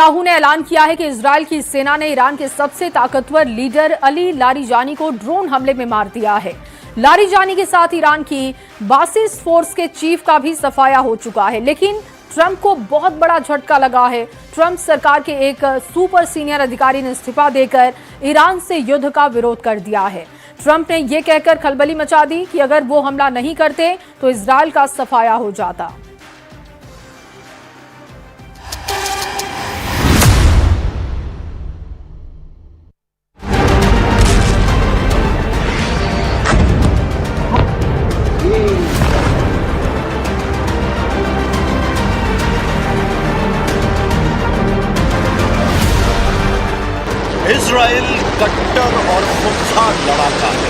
Netanyahu ने ऐलान किया है कि इजरायल की सेना ने ईरान के सबसे ताकतवर लीडर अली लारिजानी को ड्रोन हमले में मार दिया है। लारिजानी के साथ ईरान की बासिस फोर्स के चीफ का भी सफाया हो चुका है, लेकिन ट्रंप को बहुत बड़ा झटका लगा है। ट्रंप सरकार के एक सुपर सीनियर अधिकारी ने इस्तीफा देकर ईरान से युद्ध का विरोध कर दिया है। ट्रंप ने यह कहकर खलबली मचा दी कि अगर वो हमला नहीं करते तो इजरायल का सफाया हो जाता। इजराइल कट्टर और खूंखार लड़ाका है।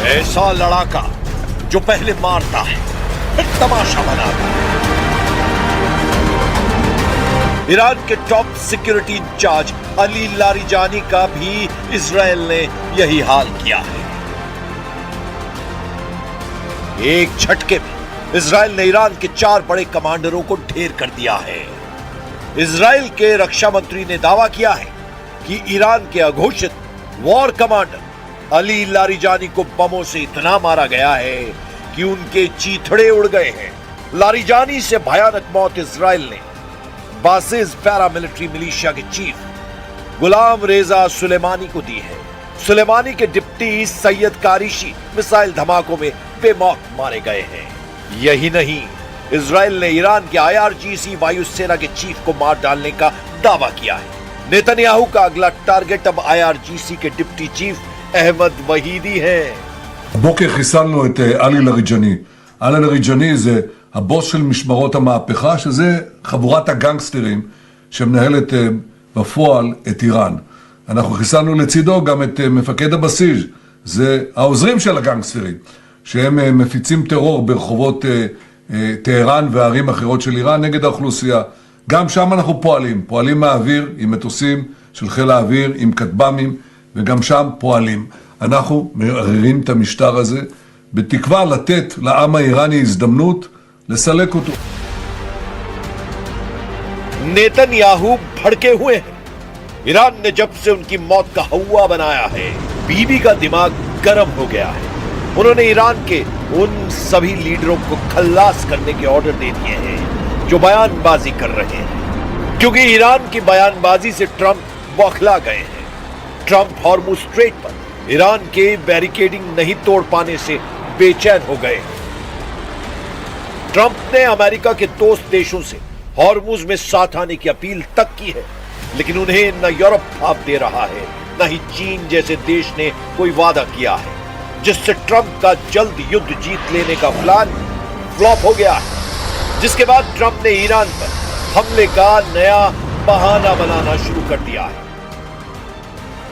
ऐसा लड़ाका जो पहले मारता है फिर तमाशा बनाता है। ईरान के top security in charge Ali Larijani का भी इजराइल ने यही हाल किया है। एक झटके में इजराइल ने ईरान के 4 बड़े कमांडरों को ढेर कर दिया है। इजराइल के रक्षा मंत्री ने दावा किया है कि ईरान के अघोषित वॉर कमांडर अली लारिजानी को बमों से इतना मारा गया है कि उनके चीथड़े उड़ गए हैं। लारिजानी से भयानक मौत इजराइल ने बासिस पैरामिलिट्री मिलिशिया के चीफ गुलाम रेजा सुलेमानी को दी है। सुलेमानी के डिप्टी सैयद कारिशी मिसाइल धमाकों में बेमौत मारे गए हैं। यही नहीं, इजराइल ने ईरान के IRGC वायुसेना के चीफ को मार डालने का दावा किया है। नेतन्याहू का अगला टारगेट अब IRGC के डिप्टी चीफ अहमद वहीदी है। הבוקר חיסלנו את עלי לאריג'אני. עלי לאריג'אני זה הבוס של משמרות המהפכה, שזה חבורת הגנגסטרים שמנהלת בפועל את איראן. אנחנו חיסלנו לצידו גם את מפקד הבסיס, זה העוזרים של הגנגסטרים, שהם מפיצים טרור ברחובות טהרן וערים אחרות של איראן נגד האוכלוסייה. גם שם אנחנו פועלים מהאוויר עם מטוסים של חיל האוויר, עם כטב"מים, וגם שם פועלים. אנחנו מערערים את המשטר הזה, בתקווה לתת לעם האיראני הזדמנות לסלק אותו. नेतन्याहू भड़के हुए हैं। ईरान ने जब से उनकी मौत का हवा बनाया है, बीबी का दिमाग गर्म हो गया है। उन्होंने ईरान के उन सभी लीडरों को खल्लास करने के ऑर्डर दे दिए हैं जो बयानबाजी कर रहे हैं, क्योंकि ईरान की बयानबाजी से ट्रंप बौखला गए हैं। ट्रंप हॉर्मुज स्ट्रेट पर ईरान के बैरिकेडिंग नहीं तोड़ पाने से बेचैन हो गए। ट्रंप ने अमेरिका के दोस्त देशों से हॉर्मुज में साथ आने की अपील तक की है, लेकिन उन्हें न यूरोप भाप दे रहा है, न ही चीन जैसे देश ने कोई वादा किया है, जिससे ट्रंप का जल्द युद्ध जीत लेने का प्लान फ्लॉप हो गया है। जिसके बाद ट्रंप ने ईरान पर हमले का नया बहाना बनाना शुरू कर दिया है।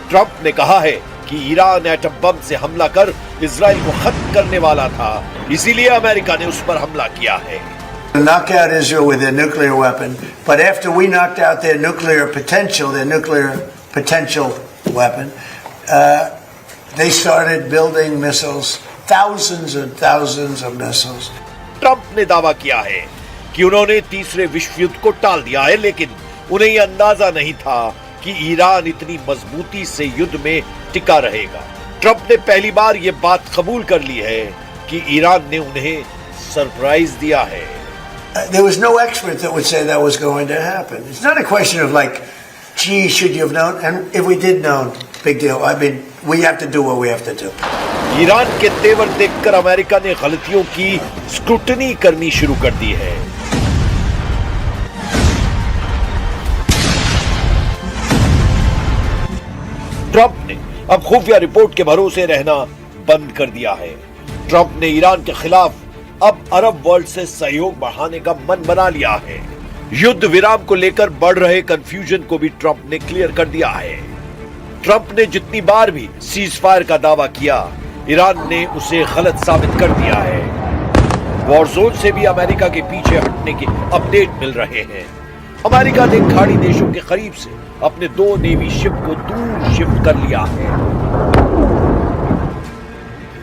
ट्रंप ने कहा है कि ईरान एटम बम से हमला कर इजराइल को खत्म करने वाला था, इसीलिए अमेरिका ने उस पर हमला किया है। Knock out Israel with their nuclear weapon, but after we knocked out their nuclear potential weapon, they started building missiles, thousands and thousands of missiles. Trump ने दावा किया है कि उन्होंने तीसरे विश्व युद्ध को टाल दिया है, लेकिन उन्हें यह अंदाजा नहीं था कि ईरान इतनी मजबूती से युद्ध में टिका रहेगा। ट्रंप ने पहली बार यह बात कबूल कर ली है कि ईरान ने उन्हें सरप्राइज दिया है। There was no expert that would say that was going to happen. It's not a question of like, gee, should you have known? And if we did know, big deal. I mean, we have to do what we have to do. Iran के तेवर देखकर America ने गलतियों की scrutiny करनी शुरू कर दी है। ट्रंप ने अब खुफिया रिपोर्ट के भरोसे रहना बंद कर दिया है। ट्रंप ने ईरान के खिलाफ अब अरब वर्ल्ड से सहयोग बढ़ाने का मन बना लिया है। युद्ध विराम को लेकर बढ़ रहे कंफ्यूजन को भी ट्रंप ने क्लियर कर दिया है। ट्रंप ने जितनी बार भी सीज फायर का दावा किया, ईरान ने उसे गलत साबित कर दिया है। वॉर जोन से भी अमेरिका के पीछे हटने के अपडेट मिल रहे हैं। अमेरिका ने खाड़ी देशों के करीब से अपने 2 नेवी शिप को दूर शिफ्ट कर लिया है।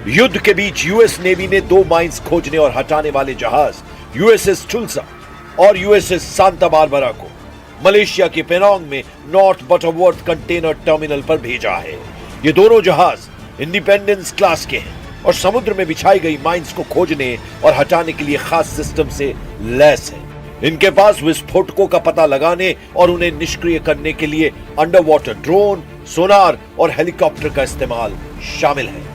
युद्ध के बीच यूएस नेवी ने 2 माइंस खोजने और हटाने वाले जहाज यूएसएस टुल्सा और यूएसएस सांता बारबरा को मलेशिया के पेनांग में नॉर्थ बटरवर्थ कंटेनर टर्मिनल पर भेजा है। ये दोनों जहाज इंडिपेंडेंस क्लास के हैं और समुद्र में बिछाई गई माइंस को खोजने और हटाने के लिए खास सिस्टम से लैस है। इनके पास विस्फोटकों का पता लगाने और उन्हें निष्क्रिय करने के लिए अंडर वाटर ड्रोन, सोनार और हेलीकॉप्टर का इस्तेमाल शामिल है।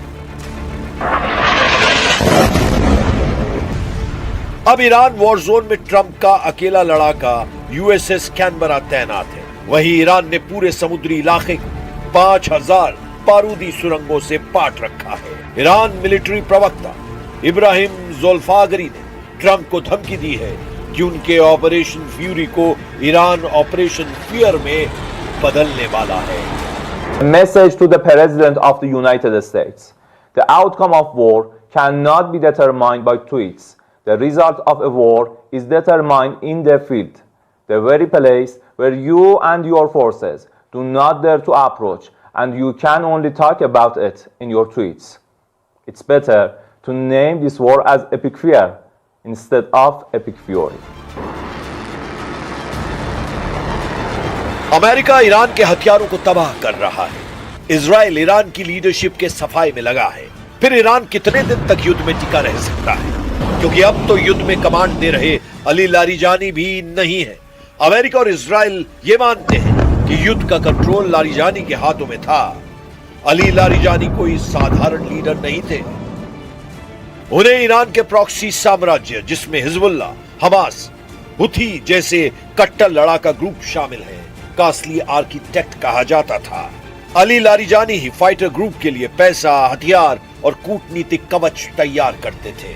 अब ईरान वॉर जोन में ट्रंप का अकेला लड़ाका यूएसएस कैनबरा तैनात है। वहीं ईरान ने पूरे समुद्री इलाके को 5000 बारूदी सुरंगों से पाट रखा है। ईरान मिलिट्री प्रवक्ता इब्राहिम ज़ोल्फागरी ने ट्रंप को धमकी दी है कि उनके ऑपरेशन फ्यूरी को ईरान ऑपरेशन फियर में बदलने वाला है। A message to the President of the United States. The outcome of war cannot be determined by tweets. The result of a war is determined in the field, the very place where you and your forces do not dare to approach, and you can only talk about it in your tweets. It's better to name this war as Epic Fear instead of Epic Fury. America Iran के हथियारों को तबाह कर रहा है। Israel Iran की leadership के सफाई में लगा है। फिर ईरान कितने दिन तक युद्ध में टिका रह सकता है? क्योंकि अब तो युद्ध में कमांड दे रहे अली लारिजानी भी नहीं है। अमेरिका और इजराइल ये मानते हैं कि युद्ध का कंट्रोल लारिजानी के हाथों में था। अली लारिजानी कोई साधारण लीडर नहीं थे। उन्हें ईरान के प्रॉक्सी साम्राज्य, जिसमें हिजबुल्लाह, हमास, हुथी जैसे कट्टर लड़ाका ग्रुप शामिल है, का असली आर्किटेक्ट कहा जाता था। अली लारिजानी ही फाइटर ग्रुप के लिए पैसा, हथियार और कूटनीतिक कवच तैयार करते थे।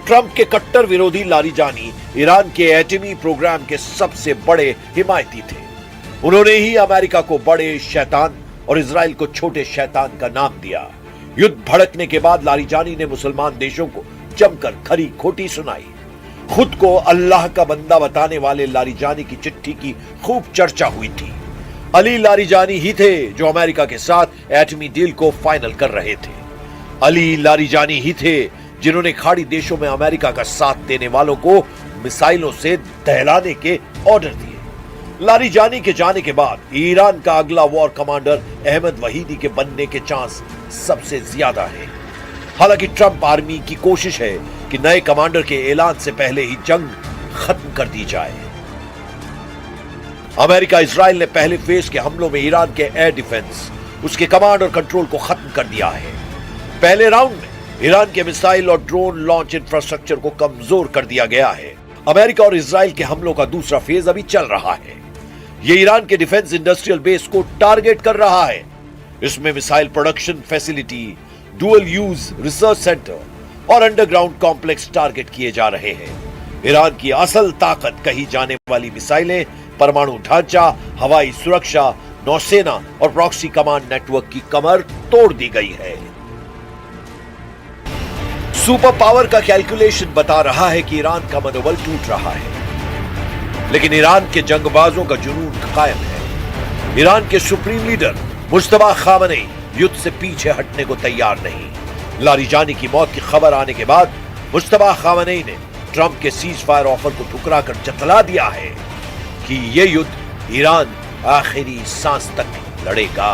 ट्रंप के कट्टर विरोधी लारिजानी ईरान के एटमी प्रोग्राम के सबसे बड़े हिमायती थे। उन्होंने ही अमेरिका को बड़े शैतान और इजराइल को छोटे शैतान का नाम दिया। युद्ध भड़कने के बाद लारिजानी ने मुसलमान देशों को जमकर खरी खोटी सुनाई। खुद को अल्लाह का बंदा बताने वाले लारिजानी की चिट्ठी की खूब चर्चा हुई थी। अली लारिजानी ही थे जो अमेरिका के साथ एटमी डील को फाइनल कर रहे थे। अली लारिजानी ही थे जिन्होंने खाड़ी देशों में अमेरिका का साथ देने वालों को मिसाइलों से दहलाने के ऑर्डर दिए। लारिजानी के जाने के बाद ईरान का अगला वॉर कमांडर अहमद वहीदी के बनने के चांस सबसे ज्यादा है। हालांकि ट्रंप आर्मी की कोशिश है कि नए कमांडर के ऐलान से पहले ही जंग खत्म कर दी जाए। अमेरिका इजराइल ने पहले फेज के हमलों में ईरान के एयर डिफेंस, उसके कमांड और कंट्रोल को खत्म कर दिया है। पहले राउंड में ईरान के मिसाइल और ड्रोन लॉन्च इंफ्रास्ट्रक्चर को कमजोर कर दिया गया है। अमेरिका और इजराइल के हमलों का दूसरा फेज अभी चल रहा है। यह ईरान के डिफेंस इंडस्ट्रियल बेस को टारगेट कर रहा है। इसमें missile production facility, dual use research centre और अंडरग्राउंड कॉम्प्लेक्स टारगेट किए जा रहे हैं। ईरान की असल ताकत कही जाने वाली मिसाइलें, परमाणु ढांचा, हवाई सुरक्षा, नौसेना और प्रॉक्सी कमांड नेटवर्क की कमर तोड़ दी गई है। सुपर पावर का कैलकुलेशन बता रहा है कि ईरान का मनोबल टूट रहा है, लेकिन ईरान के जंगबाजों का जुनून कायम है। ईरान के सुप्रीम लीडर मुज्तबा खामनेई युद्ध से पीछे हटने को तैयार नहीं। लारिजानी की मौत की खबर आने के बाद मुज्तबा खामनेई ने ट्रंप के सीज फायर ऑफर को ठुकराकर जतला दिया है कि यह युद्ध ईरान आखिरी सांस तक लड़ेगा।